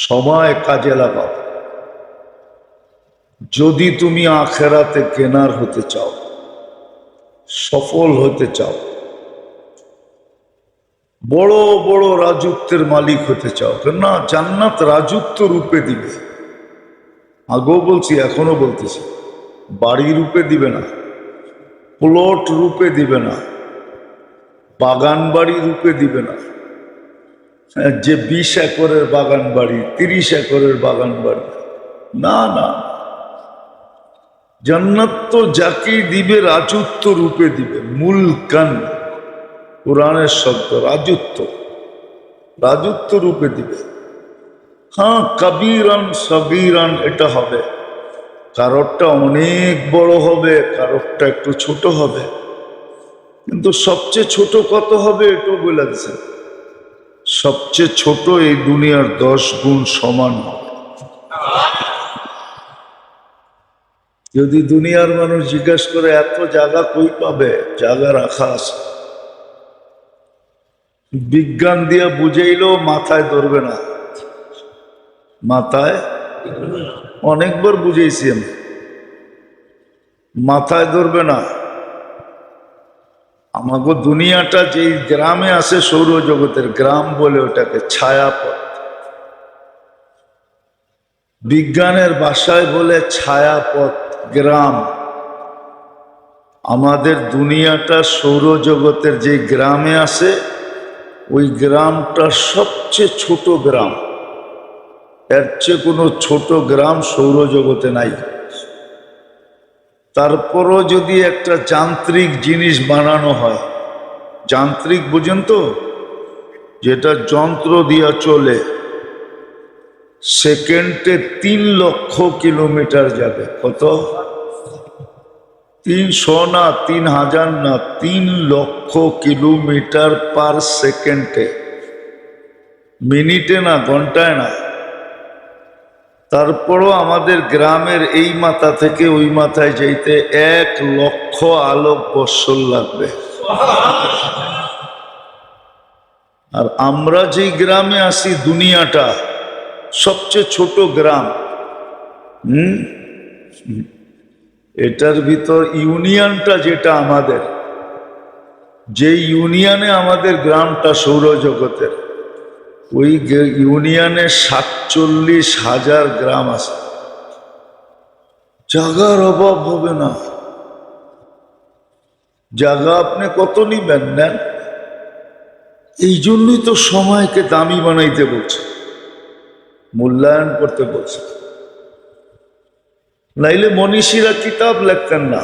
সময় কাজে লাগাও যদি তুমি আখেরাতে কেনার হতে চাও, সফল হতে চাও, বড় বড় রাজত্বের মালিক হতে চাও। না, জান্নাত রাজত্ব রূপে দিবে। আগেও বলছি, এখনো বলতেছি, বাড়ি রূপে দিবে না, প্লট রূপে দিবে না, বাগান বাড়ি রূপে দিবে না। যে 20 একরের বাগান বাড়ি, 30 একরের বাগান বাড়ি, না না, জান্নাত তো যাকেই দিবে রাজত্ব রূপে দিবে। মুলকান, কোরআনের শব্দ, রাজত্ব, রাজত্ব রূপে দিবে। হ্যাঁ, কবিরান সগীরান এটা হবে, কারোরটা অনেক বড় হবে, কারোরটা একটু ছোট হবে, কিন্তু সবচেয়ে ছোট কত হবে এটাও বলে দিচ্ছেন। সবচেয়ে ছোট এই দুনিয়ার 10 গুণ সমান হবে। যদি দুনিয়ার মানুষ জিজ্ঞাসা করে এত জায়গা কই পাবে, জায়গা রাখা আছে, বিজ্ঞান দিয়া বুঝাইলেও মাথায় ধরবে না। মাথায় অনেকবার বুঝেছি আমি, মাথায় ধরবে না। আমাকে দুনিয়াটা যেই গ্রামে আছে, সৌরজগতের গ্রাম বলে ওটাকে, ছায়াপথ, বিজ্ঞানের ভাষায় বলে ছায়াপথ গ্রাম। আমাদের দুনিয়াটা সৌরজগতের যে গ্রামে আছে, ওই গ্রামটা সবচেয়ে ছোট গ্রাম। এর চেয়ে কোনো ছোট গ্রাম সৌরজগতে নাই। তারপরও যদি একটা যান্ত্রিক জিনিস বানানো হয়, যান্ত্রিক বুঝেন তো, যেটা যন্ত্র দিয়া চলে, সেকেন্ডে 3 লক্ষ কিলোমিটার যাবে। কত? 300 না, 3000 না, 3 লক্ষ কিলোমিটার পার সেকেন্ডে, মিনিটে না, ঘন্টায় না। তারপরও আমাদের গ্রামের এই মাথা থেকে ওই মাথায় যাইতে 1 লক্ষ আলোক বৎসর লাগবে। আর আমরা যেই গ্রামে আছি, দুনিয়াটা সবচেয়ে ছোট গ্রাম। এটার ভিতর ইউনিয়নটা যেটা আমাদের, যে ইউনিয়নে আমাদের গ্রামটা সৌরজগতের, ওই ইউনিয়নে 47,000 গ্রাম আছে। জায়গার অভাব হবে না। জায়গা আপনি কত নিবেন নেন। এই জন্যই তো সময়কে দামি বানাইতে বলছে, মূল্যায়ন করতে বলছে। নাইলে মনীষীরা কিতাব লিখতেন না।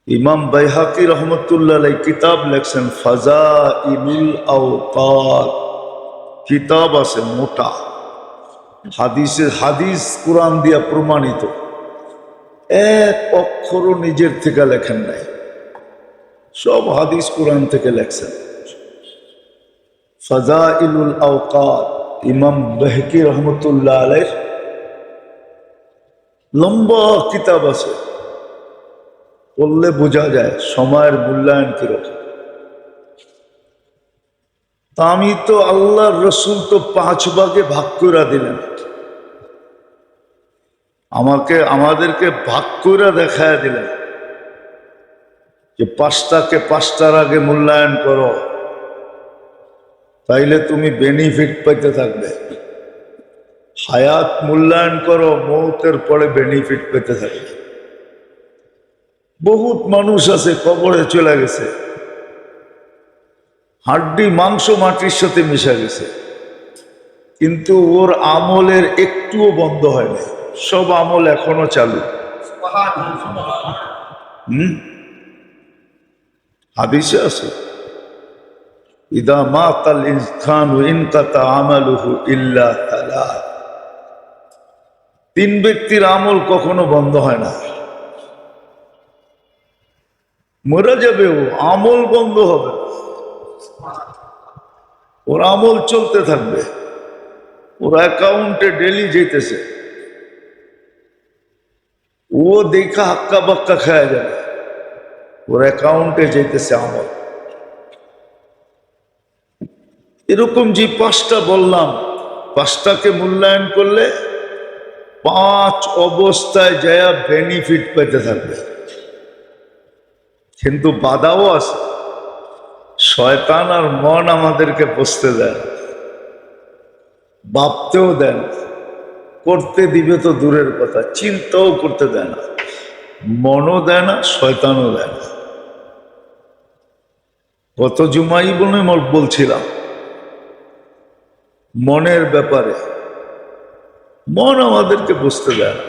ইমাম বাইহাকি রহমতুল্লাহ আলাইহি কিতাব লেখছেন, ফাজাইলুল আওকাত, কিতাব আছে মোটা, হাদিসের হাদিস কোরআন দিয়া প্রমাণিত, এক অক্ষরও নিজের থেকে লেখেন নাই, সব হাদিস কোরআন থেকে লেখছেন। ফাজাইলুল আওকাত, ইমাম বাইহাকি রহমতুল্লাহ আলাইহি লম্বা কিতাব আছে, পড়লে বোঝা যায় সময়ের মূল্যায়ন কিরকম। তা আমি তো, আল্লাহর রসুল তো 5 ভাগে ভাগ করে দিলেন, আমাদেরকে ভাগ করে দেখায় দিলেন যে 5টাকে 5টার আগে মূল্যায়ন করো, তাইলে তুমি বেনিফিট পাইতে থাকবে। হায়াত মূল্যায়ন করো, মৌতের পরে বেনিফিট পেতে থাকবে। বহুত মানুষ আছে কবরে চলে গেছে, হাড্ডি মাংস মাটির সাথে মিশে গেছে, কিন্তু ওর আমলের একটুও বন্ধ হয় না, সব আমল এখনো চালু। হাদিসে আছে, ইদা মাতাল ইনসানু ইনকাতা আমালুহু ইল্লা তালাত। 3 ব্যক্তির আমল কখনো বন্ধ হয় না। মরে যাবে ও, আমল বন্ধ হবে, ওর আমল চলতে থাকবে, ওর অ্যাকাউন্টে ডেলি যেতেছে, ও দেখা হাক্কা বাক্কা খায়া যাবে, ওর অ্যাকাউন্টে যেতেছে আমল। এরকম যে পাঁচটা বললাম, পাঁচটাকে মূল্যায়ন করলে 5 অবস্থায় যায় বেনিফিট পেতে থাকবে। কিন্তু বাধাও আছে। শয়তান আর মন আমাদেরকে বসতে দেয় না, ভাবতেও দেয় না, করতে দিবে তো দূরের কথা, চিন্তাও করতে দেয় না। মনও দেয় না, শয়তানও দেয় না। গত জুমাই বলছিলাম মনের ব্যাপারে। মন আমাদেরকে বুঝতে দেয় না,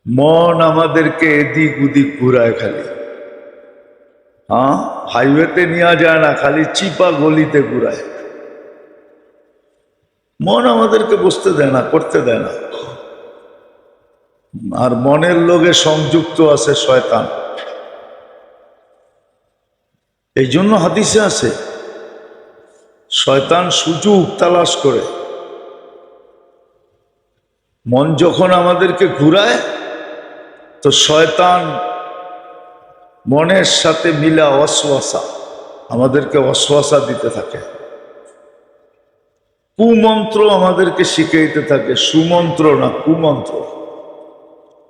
মন আমাদেরকে এদিক ওদিক ঘুরায় খালি। হ্যাঁ, হাইওয়েতে নেওয়া যায় না, খালি চিপা গলিতে ঘুরায়। মন আমাদেরকে বুঝতে দেয় না, করতে দেয় না। আর মনের লোকে সংযুক্ত আছে শয়তান। এই জন্য হাদিসে আছে শয়তান সুযোগ তালাশ করে। মন যখন আমাদেরকে ঘুরায় তো শয়তান মনের সাথে মিলা ওয়াসওয়াসা, আমাদেরকে ওয়াসওয়াসা দিতে থাকে, কুমন্ত্র আমাদেরকে শিখাইতে থাকে। সুমন্ত্র না, কুমন্ত্র।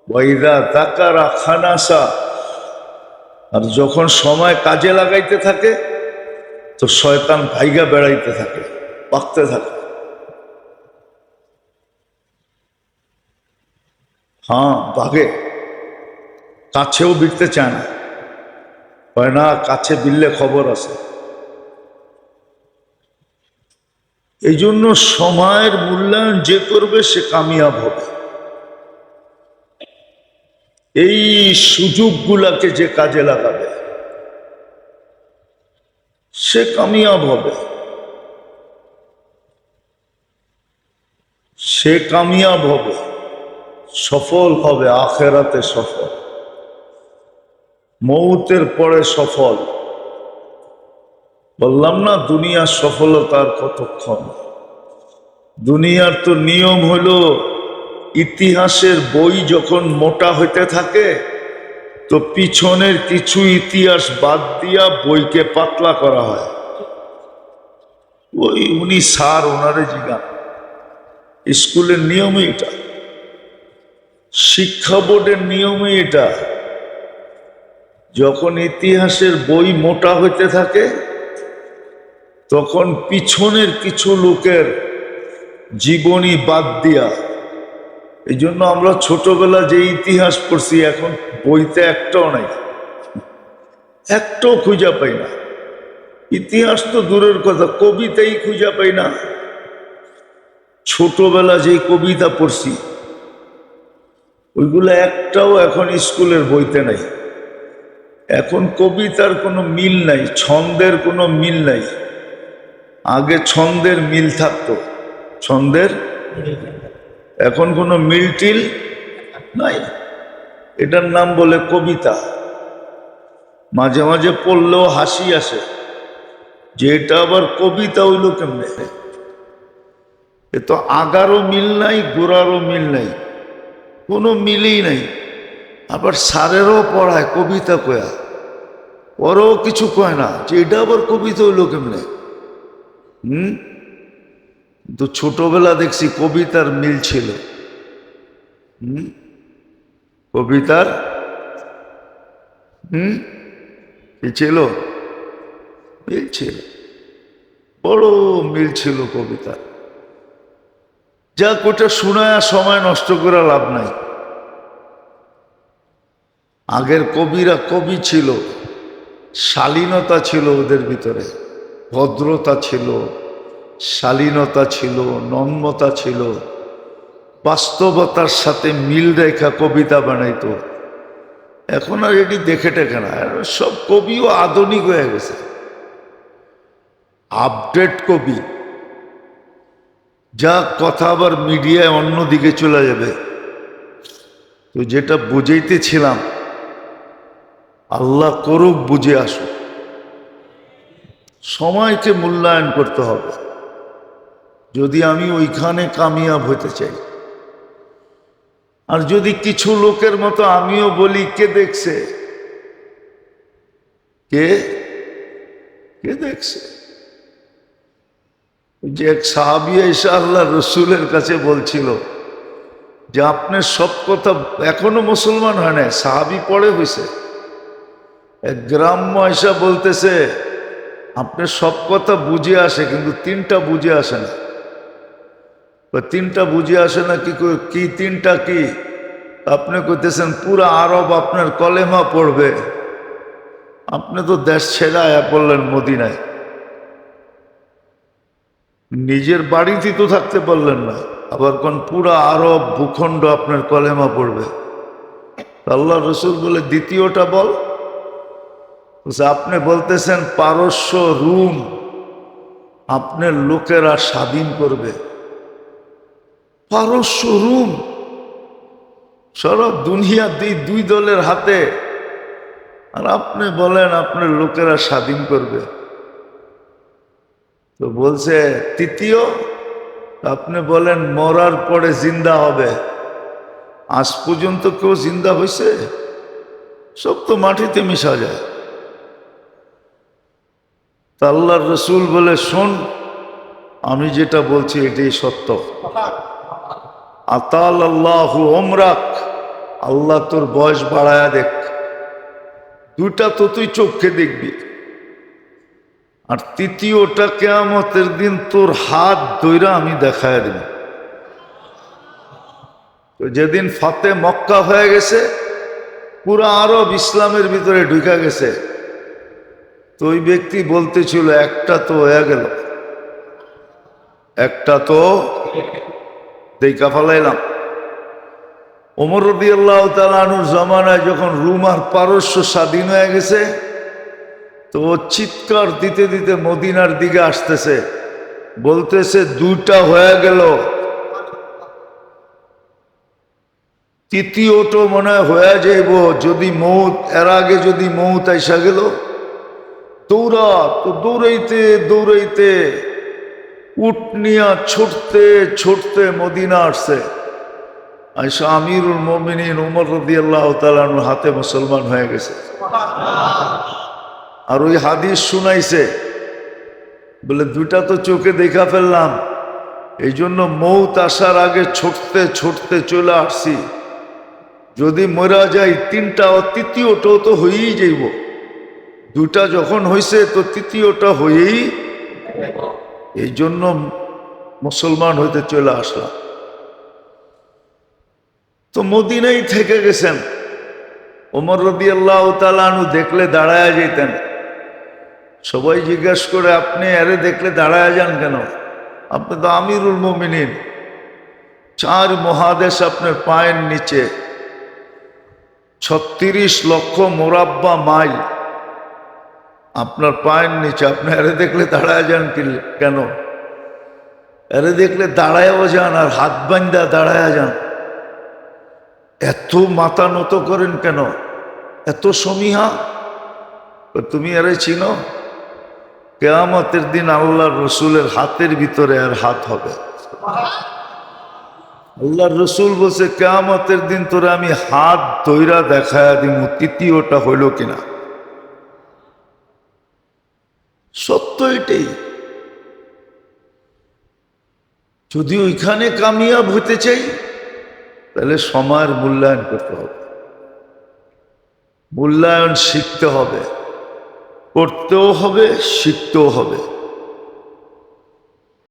ওয়াইদা তাকারা খানাসা, আর যখন সময় কাজে লাগাইতে থাকে তো শয়তান ভাইগা বেড়াইতে থাকে, পাকতে থাকে। হ্যাঁ, ভাগে, কাছেও বিড়তে চায় না, হয় না কাছে বিললে খবর আছে। এই জন্য সময়ের মূল্যায়ন যে করবে সে কামিয়াব হবে। এই সুযোগগুলাকে যে কাজে লাগাবে সে কামিয়াব হবে, সে কামিয়াব হবে, সফল হবে, আখেরাতে সফল, মৌতের পরে সফল। বললাম না দুনিয়ার সফলতার কতক্ষণ। দুনিয়ার তো নিয়ম হলো ইতিহাসের বই যখন মোটা হইতে থাকে তো পিছনের কিছু ইতিহাস বাদ দিয়া বইকে পাতলা করা হয়। ওই উনি স্যার, ওনারে জিজ্ঞান, স্কুলের নিয়মই এটা, শিক্ষা বোর্ডের নিয়মই এটা। যখন ইতিহাসের বই মোটা হইতে থাকে তখন পিছনের কিছু লোকের জীবনী বাদ দিয়া। এই জন্য আমরা ছোটবেলা যে ইতিহাস পড়ছি এখন বইতে একটাও নাই, একটাও খুঁজা পাই না। ইতিহাস তো দূরের কথা, কবিতাই খুঁজা পাই না। ছোটবেলা যেই কবিতা পড়ছি ওইগুলো একটাও এখন স্কুলের বইতে নাই। এখন কবিতার কোনো মিল নাই, ছন্দের কোনো মিল নাই। আগে ছন্দের মিল থাকতো, ছন্দের, এখন কোনো মিল টিল নাই। এটার নাম বলে কবিতা। মাঝে মাঝে পড়লেও হাসি আসে যে এটা আবার কবিতা হইল কেমনে। এ তো আগারও মিল নাই, গোড়ারও মিল নাই, কোনো মিলই নাই। আবার স্যারেরও পড়ায় কবিতা কয়া, ওরও কিছু কয় না যে এটা আবার কবিতা হইল কেমনে। তো ছোটবেলা দেখছি কবিতার মিল ছিল। কবিতার কি ছিল? মিল ছিল, বড় মিল ছিল কবিতা। যা কোটা শোনায় সময় নষ্ট করে লাভ নাই। আগের কবিরা কবি ছিল, শালীনতা ছিল ওদের ভিতরে, ভদ্রতা ছিল, শালীনতা ছিল, নম্রতা ছিল, বাস্তবতার সাথে মিল রেখা কবিতা বানাইতো। এখন আর এটি দেখে টেকে না, সব কবিও আধুনিক হয়ে গেছে, আপডেট কবি। যা কথা আবার মিডিয়ায় অন্যদিকে চলে যাবে। তো যেটা বুঝাইতেছিলাম, আল্লাহ করুক বুঝে আসুক, সময়কে মূল্যায়ন করতে হবে যদি আমি ওইখানে কামিয়াব হতে চাই। আর যদি কিছু লোকের মতো আমিও বলি কে দেখছে, কে কে দেখছে, যে এক সাহাবী এসে আল্লাহ রসুলের কাছে বলছিল যে আপনার সব কথা, এখনো মুসলমান হয় না, সাহাবী পড়ে হয়েছে, এক গ্রাম্য এসে বলতেছে আপনার সব কথা বুঝে আসে কিন্তু তিনটা বুঝে আসে না। তিনটা বুঝে আসে না কি তিনটা কি? আপনি কইতেছেন পুরা আরব আপনার কলেমা পড়বে, আপনি তো দেশ ছেড়ে আয়া পড়লেন মদিনায়, নিজের বাড়িতে তো থাকতে পারলেন না, আবার কোন পুরা আরব ভূখণ্ড আপনার কলেমা পড়বে। আল্লাহ রসুল বলে দ্বিতীয়টা বল। আপনি বলতেছেন পারস্য রুম আপনার লোকেরা স্বাধীন করবে, পারস্য রুম সারা দুনিয়া দুই দলের হাতে, আর আপনি বলেন আপনার লোকেরা স্বাধীন করবে। তো বলছে তৃতীয়, আপনি বলেন মরার পরে জিন্দা হবে। আজ পর্যন্ত কেউ জিন্দা হয়েছে? সব তো মাটিতে মিশা যায়। তা আল্লাহর রসুল বলে শোন, আমি যেটা বলছি এটাই সত্য। আতাল আল্লাহু ওমরাক, আল্লাহ তোর বয়স বাড়ায়া দেখ। দুটা তো তুই চোখে দেখবি, আর তৃতীয়টা কিয়ামতের দিন তোর হাত ধইরা আমি দেখায় দেব। তো যেদিন ফাতে মক্কা হয়ে গেছে, পুরা আরব ইসলামের ভিতরে ঢুকে গেছে, তো ওই ব্যক্তি বলতেছিল একটা তো হয়ে গেল, একটা তো দেখা ফেলাইলাম। ওমর রাদিয়াল্লাহু তাআলা আনহুর জামানায় যখন রুম আর পারস্য স্বাধীন হয়ে গেছে, তো ও চিৎকার দিতে দিতে মদিনার দিকে আসতেছে, বলতেছে দুটা হয়ে গেল, তৃতীয়টো মনে হয়ে যাইব, যদি মৌত এর আগে যদি মৌত আইসা গেল। দৌড়া তো দৌড়াইতে দৌড়াইতে উট নিয়া ছুটতে ছুটতে মদিনা আসছে, আইসা আমিরুল মুমিনিন ওমর রাদিয়াল্লাহু তাআলা আনহুর হাতে মুসলমান হয়ে গেছে। আর ওই হাদিস শুনাইছে, বলে দুটা তো চোখে দেখা ফেললাম, এই জন্য মৌত আসার আগে ছুটতে ছুটতে চলে আসছি, যদি মরা যাই তিনটা তৃতীয়টাও তো হয়েই যাইব। দুটা যখন হয়েছে তো তৃতীয়টা হয়েই, এই জন্য মুসলমান হইতে চলে আসলাম। তো মদিনায় থেকে গেছেন। ওমর রাদিয়াল্লাহু তাআলা আনহু দেখলে দাঁড়ায় যেতেন, সবাই জিজ্ঞাসা করে আপনি আরে দেখলে দাঁড়ায় যান কেন? আপনি তো আমিরুল মুমিনিন, 4 মহাদেশ আপনার পায়ের নিচে, 36 লক্ষ মোরাব্বা মাইল আপনার পায়ের নিচে, আপনি আরে দেখলে দাঁড়ায় যান কেন? আরে দেখলে দাঁড়ায়ও যান আর হাত বান্ধা দাঁড়ায় যান, এত মাথা নত করেন কেন? এত সমীহা? তুমি আরে চিনো? কিয়ামতের দিন আল্লাহর রসুলের হাতের ভিতরে আর হাত হবে। আল্লাহর রসুল বলছে কিয়ামতের দিন তোরে আমি হাত ধইরা দেখায়া দিব, তৃতীয়টা হইল কিনা। সত্য এটাই। যদি ওইখানে কামিয়াব হতে চাই তাহলে সময়ের মূল্যায়ন করতে হবে, মূল্যায়ন শিখতে হবে, করতেও হবে, শিখতেও হবে।